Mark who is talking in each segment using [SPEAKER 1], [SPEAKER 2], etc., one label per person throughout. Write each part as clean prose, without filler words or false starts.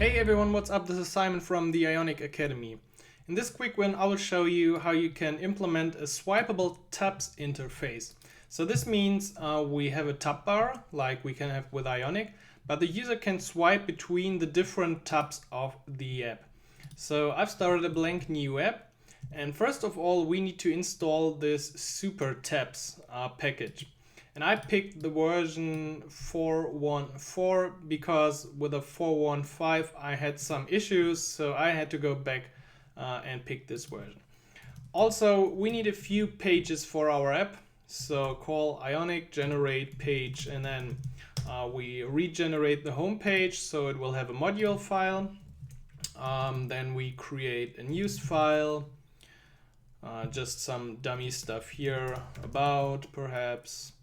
[SPEAKER 1] Hey everyone, what's up? This is Simon from the Ionic Academy. In this quick one, I will show you how you can implement a Swipeable Tabs interface. So this means we have a tab bar like we can have with Ionic, but the user can swipe between the different tabs of the app. So I've started a blank new app, and first of all we need to install this Super Tabs package. And I picked the version 4.1.4 because with a 4.1.5 I had some issues, so I had to go back and pick this version. Also, we need a few pages for our app, so call Ionic generate page, and then we regenerate the home page, so it will have a module file. Then we create a news file, just some dummy stuff here about perhaps.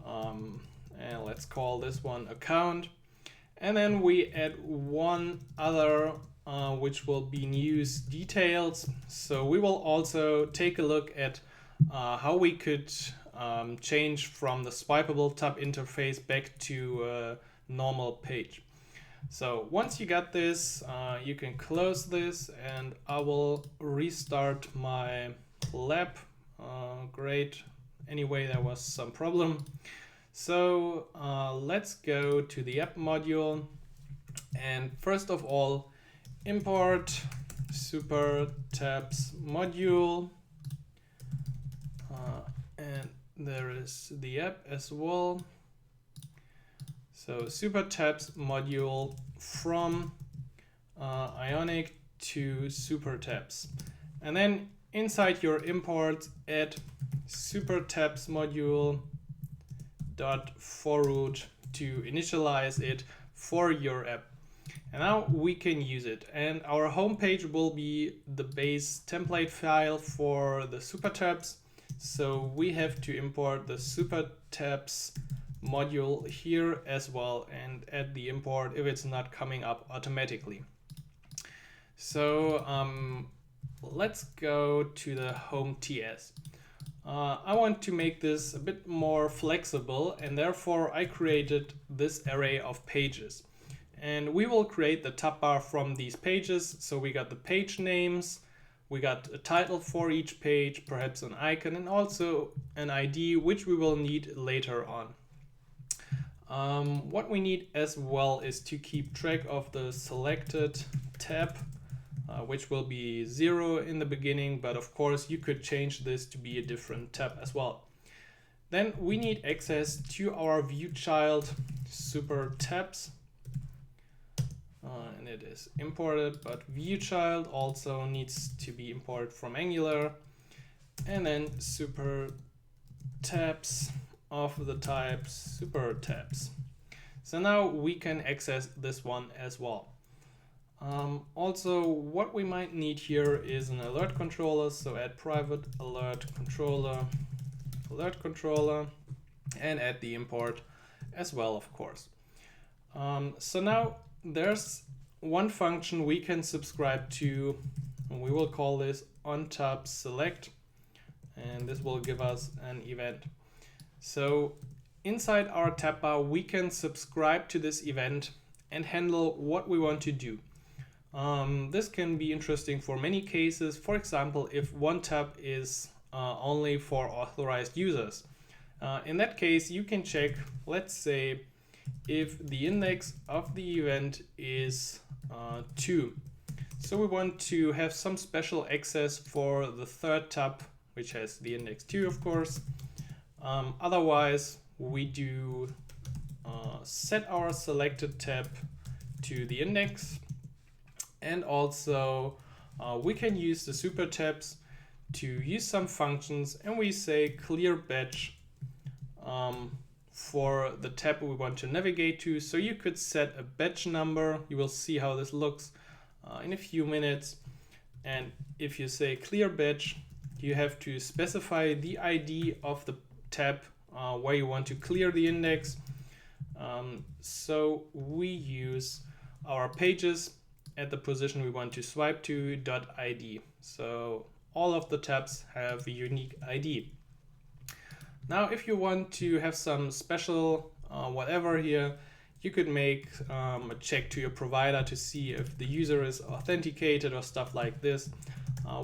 [SPEAKER 1] And let's call this one account, and then we add one other which will be news details. So we will also take a look at how we could change from the swipeable tab interface back to a normal page. So once you got this, you can close this, and I will restart my lab. Great. Anyway, there was some problem. So let's go to the app module, and first of all import Super Tabs module, and there is the app as well. So Super Tabs module from Ionic to Super Tabs, and then inside your import add Super Tabs module .forroot to initialize it for your app. And now we can use it, and our home page will be the base template file for the Super Tabs. So we have to import the Super Tabs module here as well and add the import if it's not coming up automatically. So let's go to the home TS. I want to make this a bit more flexible, and therefore I created this array of pages. And we will create the tab bar from these pages. So we got the page names, we got a title for each page, perhaps an icon, and also an ID, which we will need later on. What we need as well is to keep track of the selected tab, which will be 0 in the beginning, but of course you could change this to be a different tab as well. Then we need access to our view child Super Tabs, and it is imported, but view child also needs to be imported from Angular, and then Super Tabs of the type Super Tabs. So now we can access this one as well. Also, what we might need here is an alert controller, so add private alert controller, and add the import as well, of course. So now there's one function we can subscribe to, and we will call this onTab select, and this will give us an event. So inside our tab bar we can subscribe to this event and handle what we want to do. This can be interesting for many cases. For example, if one tab is only for authorized users. In that case, you can check, let's say, if the index of the event is 2. So we want to have some special access for the third tab, which has the index 2, of course. Otherwise, we do set our selected tab to the index. And also we can use the Super Tabs to use some functions, and we say clear batch for the tab we want to navigate to. So you could set a batch number. You will see how this looks in a few minutes. And if you say clear batch, you have to specify the ID of the tab where you want to clear the index. So we use our pages at the position we want to swipe to .id. So all of the tabs have a unique ID. Now, if you want to have some special whatever here, You could make a check to your provider to see if the user is authenticated or stuff like this.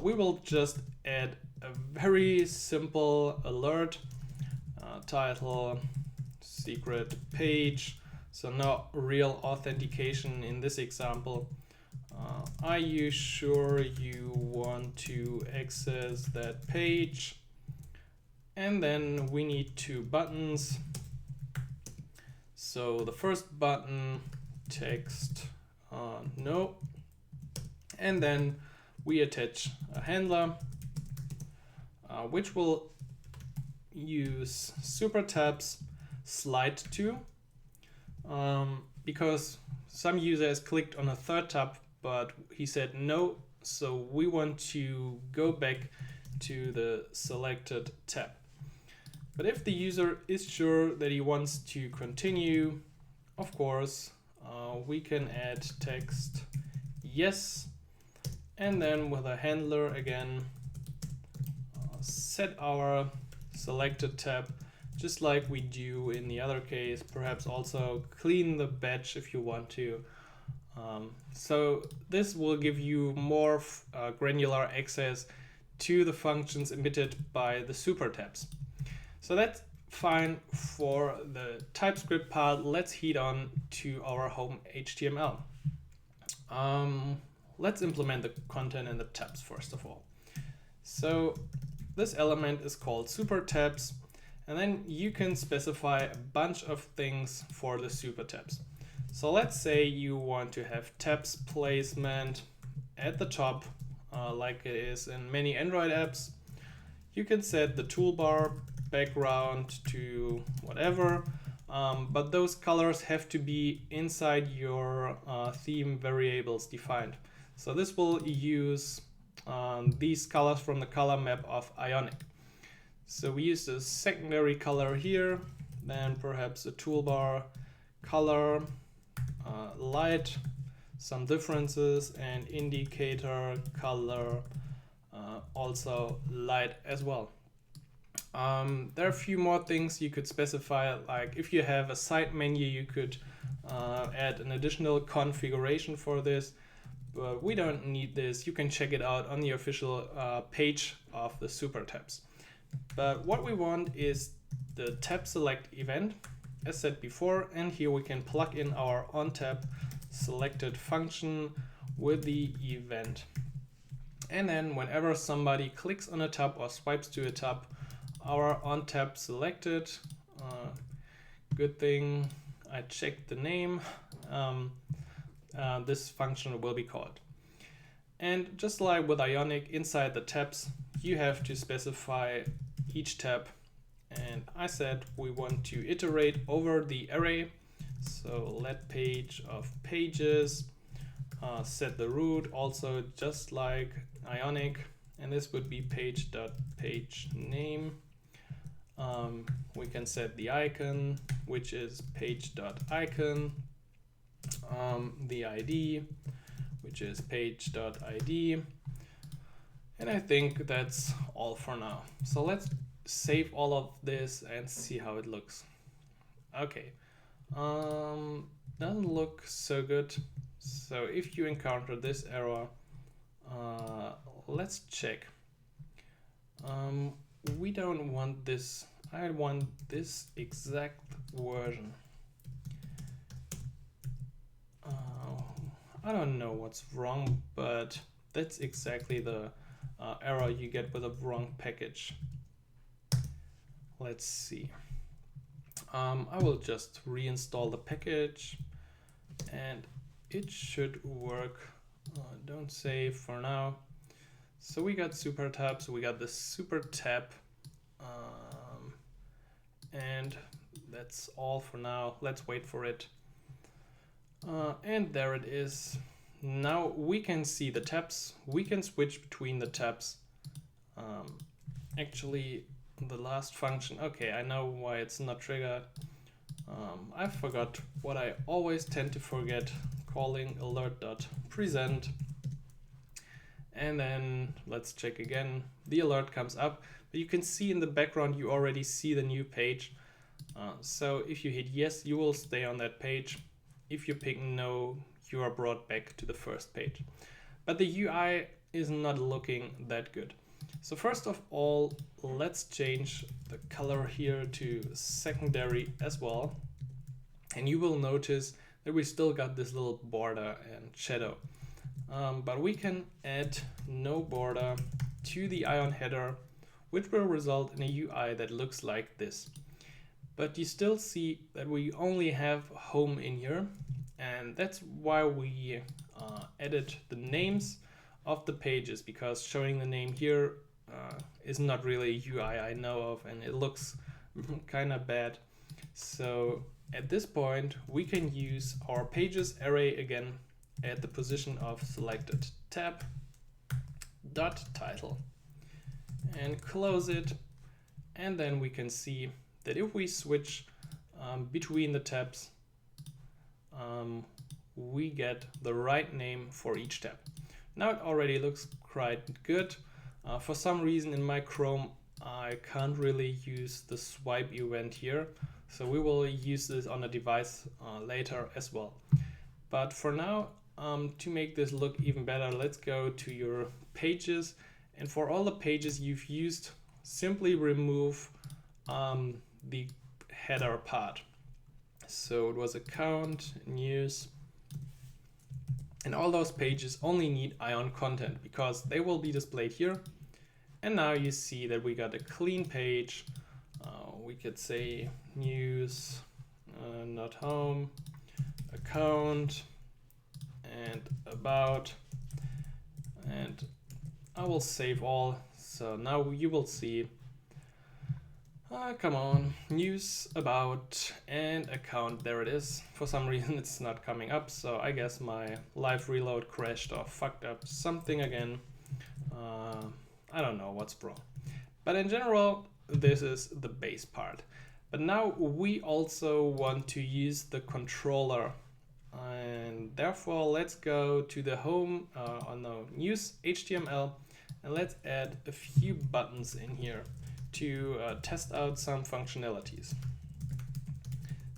[SPEAKER 1] We will just add a very simple alert, title, secret page. So no real authentication in this example. Are you sure you want to access that page? And then we need 2 buttons. So the first button, text no, and then we attach a handler which will use super tabs slide to, because some user has clicked on a 3rd tab but he said no, so we want to go back to the selected tab. But if the user is sure that he wants to continue, of course, we can add text yes, and then with a handler again, set our selected tab just like we do in the other case, perhaps also clean the batch if you want to. So this will give you more granular access to the functions emitted by the super tabs. So that's fine for the TypeScript part. Let's head on to our home HTML. Let's implement the content in the tabs first of all. So this element is called super tabs, and then you can specify a bunch of things for the super tabs. So let's say you want to have tabs placement at the top, like it is in many Android apps. You can set the toolbar background to whatever, but those colors have to be inside your theme variables defined. So this will use these colors from the color map of Ionic. So we use the secondary color here, then perhaps a toolbar color, light, some differences, and indicator color also light as well. There are a few more things you could specify, like if you have a side menu, you could add an additional configuration for this, but we don't need this. You can check it out on the official page of the super tabs. But what we want is the tab select event, as said before, and here we can plug in our on-tab selected function with the event. And then whenever somebody clicks on a tab or swipes to a tab, our on tab selected, good thing I checked the name, this function will be called. And just like with Ionic, inside the tabs you have to specify each tab, and I said we want to iterate over the array, so let page of pages, set the root also just like Ionic, and this would be page.page name. We can set the icon, which is page.icon, the ID, which is page.id, and I think that's all for now. So let's save all of this and see how it looks. Okay, doesn't look so good. So if you encounter this error, let's check. We don't want this. I want this exact version. I don't know what's wrong, but that's exactly the error you get with a wrong package. Let's see. I will just reinstall the package and it should work. Don't save for now. So we got super tabs, we got the super tab, and that's all for now. Let's wait for it. And there it is. Now we can see the tabs. We can switch between the tabs. Actually, the last function. Okay, I know why it's not triggered. I forgot what I always tend to forget, calling alert.present. And then let's check again. The alert comes up, but you can see in the background you already see the new page. So if you hit yes, you will stay on that page. if you pick no, you are brought back to the first page. But the UI is not looking that good. So first of all, let's change the color here to secondary as well. And you will notice that we still got this little border and shadow. But we can add no border to the Ion header, which will result in a UI that looks like this. But you still see that we only have home in here, and that's why we added the names of the pages, because showing the name here is not really a UI I know of, and it looks kind of bad. So at this point, we can use our pages array again at the position of selected tab dot title and close it. And then we can see that if we switch between the tabs, we get the right name for each tab. Now it already looks quite good. For some reason in my Chrome, I can't really use the swipe event here. So we will use this on a device later as well. But for now, to make this look even better, let's go to your pages. And for all the pages you've used, simply remove the header part. So it was account, news, and all those pages only need Ion content because they will be displayed here. And now you see that we got a clean page. We could say news, not home, account, and about, and I will save all. So now you will see, come on, news, about, and account. There it is. For some reason it's not coming up, so I guess my live reload crashed or fucked up something again. I don't know what's wrong. But in general, this is the base part. But now we also want to use the controller. And therefore, let's go to the home on the news HTML, and let's add a few buttons in here to test out some functionalities.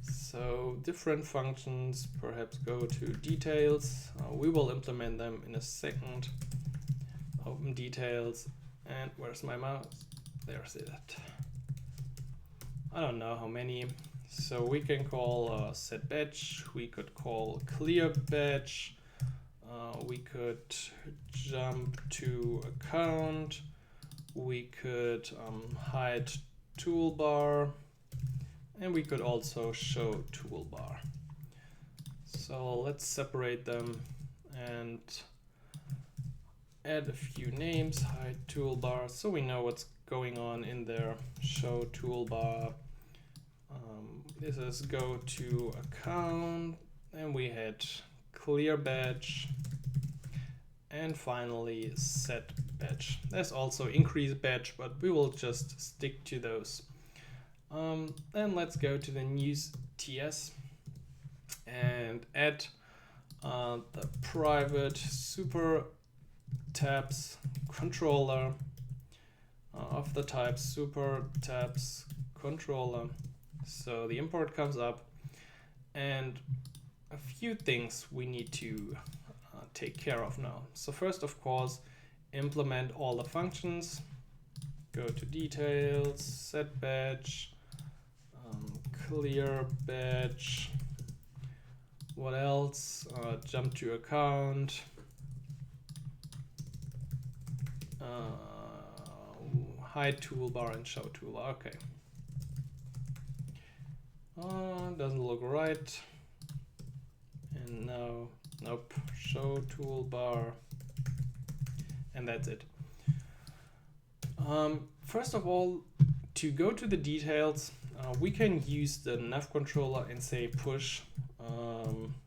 [SPEAKER 1] So different functions, perhaps go to details. We will implement them in a second. Open details, and where's my mouse? There's it. I don't know how many. So we can call set batch, we could call clear batch, we could jump to account, we could hide toolbar, and we could also show toolbar. So let's separate them and add a few names, hide toolbar, so we know what's going on in there, show toolbar. This is go to account, and we had clear batch, and finally set batch. There's also increase batch, but we will just stick to those. Then let's go to the news TS and add the private super tabs controller of the type super tabs controller. So the import comes up, and a few things we need to take care of now. So first, of course, implement all the functions. Go to details, set batch, clear batch. What else? Jump to account. Hide toolbar and show toolbar. Okay. Doesn't look right. And now, nope, show toolbar. And that's it. First of all, to go to the details, we can use the Nav Controller and say push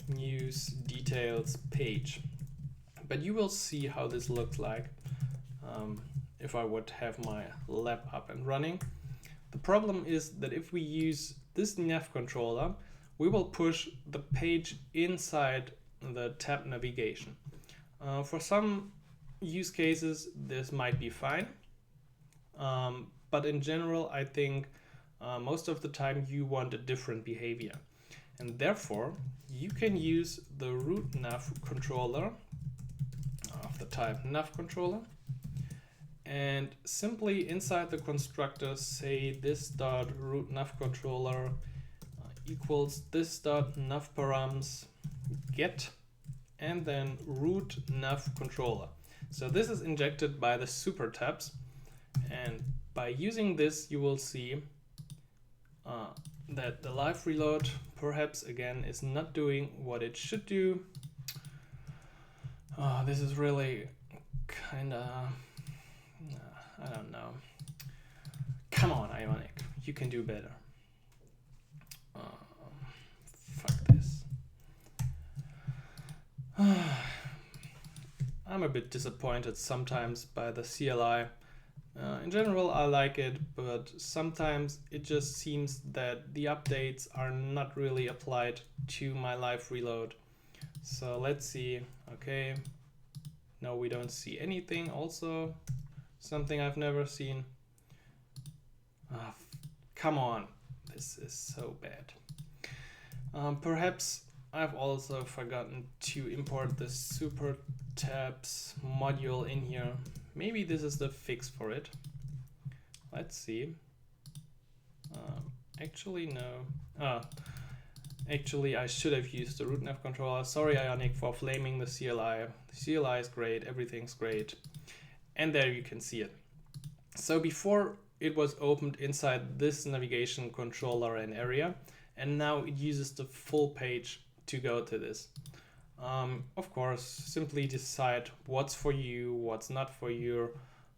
[SPEAKER 1] news details page. But you will see how this looks like if I would have my lab up and running. The problem is that if we use this Nav Controller, we will push the page inside the tab navigation. For some use cases, this might be fine. But in general, I think most of the time you want a different behavior. And therefore, you can use the root nav controller of the type nav controller, and simply inside the constructor say this dot root nav controller equals this dot nav params get, and then root nav controller. So this is injected by the super tabs, and by using this you will see that the live reload perhaps again is not doing what it should do. This is really kinda, I don't know. Come on, Ionic, you can do better. Fuck this. I'm a bit disappointed sometimes by the CLI. In general, I like it, but sometimes it just seems that the updates are not really applied to my live reload. So let's see. Okay, no, we don't see anything. Also, something I've never seen. Come on, this is so bad. Perhaps I've also forgotten to import the Super Tabs module in here. Maybe this is the fix for it. Let's see. Actually, no. Actually, I should have used the root nav controller. Sorry, Ionic, for flaming the CLI. The CLI is great, everything's great. And there you can see it. So before it was opened inside this navigation controller and area, and now it uses the full page to go to this. Of course, simply decide what's for you, what's not for you,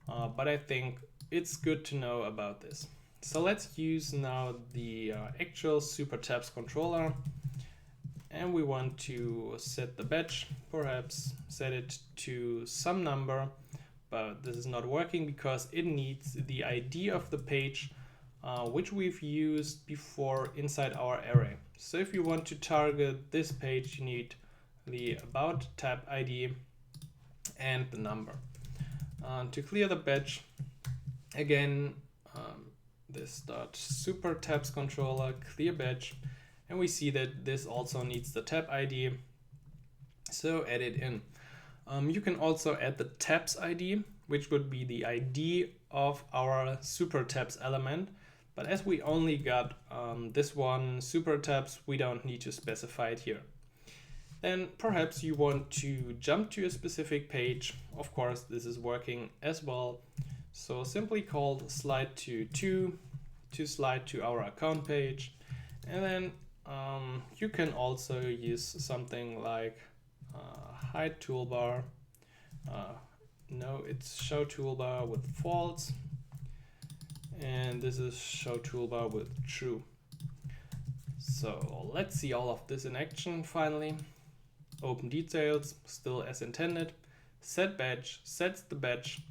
[SPEAKER 1] but I think it's good to know about this. So let's use now the actual Super Tabs controller, and we want to set the batch, perhaps set it to some number, but this is not working because it needs the ID of the page, which we've used before inside our array. So if you want to target this page, you need the about tab ID and the number. To clear the batch, again, this dot super tabs controller clear batch, and we see that this also needs the tab ID, so add it in. You can also add the tabs ID, which would be the ID of our super tabs element, but as we only got this one super tabs, we don't need to specify it here. Then perhaps you want to jump to a specific page. Of course, this is working as well. So simply call slide to slide to our account page. And then you can also use something like hide toolbar. No, it's show toolbar with false. And this is show toolbar with true. So let's see all of this in action finally. Open details, still as intended. Set batch, sets the batch.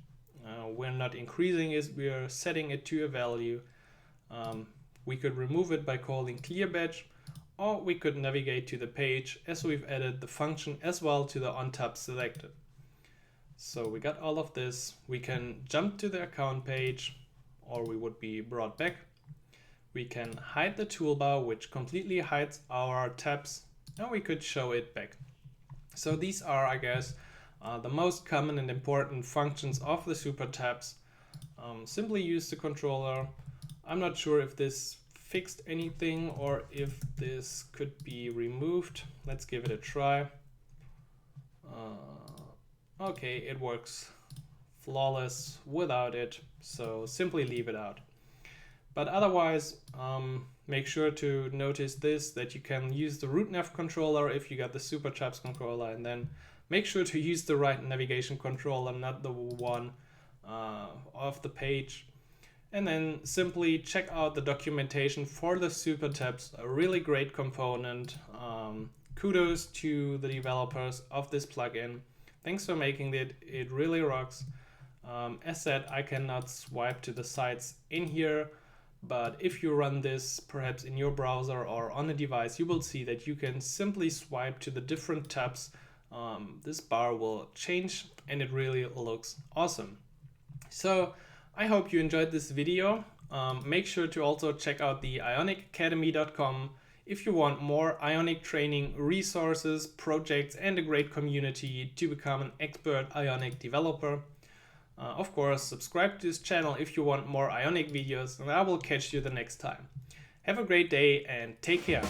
[SPEAKER 1] We're not increasing it, we are setting it to a value. We could remove it by calling clear batch, or we could navigate to the page as we've added the function as well to the on tab selected. So we got all of this. We can jump to the account page, or we would be brought back. We can hide the toolbar, which completely hides our tabs, and we could show it back. So these are, I guess, the most common and important functions of the Super Tabs. Simply use the controller. I'm not sure if this fixed anything or if this could be removed. Let's give it a try. Okay, it works flawless without it, so simply leave it out. But otherwise, make sure to notice this, that you can use the root nav controller if you got the Super Tabs controller, and then make sure to use the right navigation controller, not the one of the page. And then simply check out the documentation for the Super Tabs, a really great component. Kudos to the developers of this plugin. Thanks for making it, it really rocks. As said, I cannot swipe to the sites in here, but if you run this perhaps in your browser or on a device, you will see that you can simply swipe to the different tabs. This bar will change and it really looks awesome. So I hope you enjoyed this video. Make sure to also check out the ionicacademy.com if you want more Ionic training, resources, projects, and a great community to become an expert Ionic developer. Of course, subscribe to this channel if you want more Ionic videos, and I will catch you the next time. Have a great day and take care.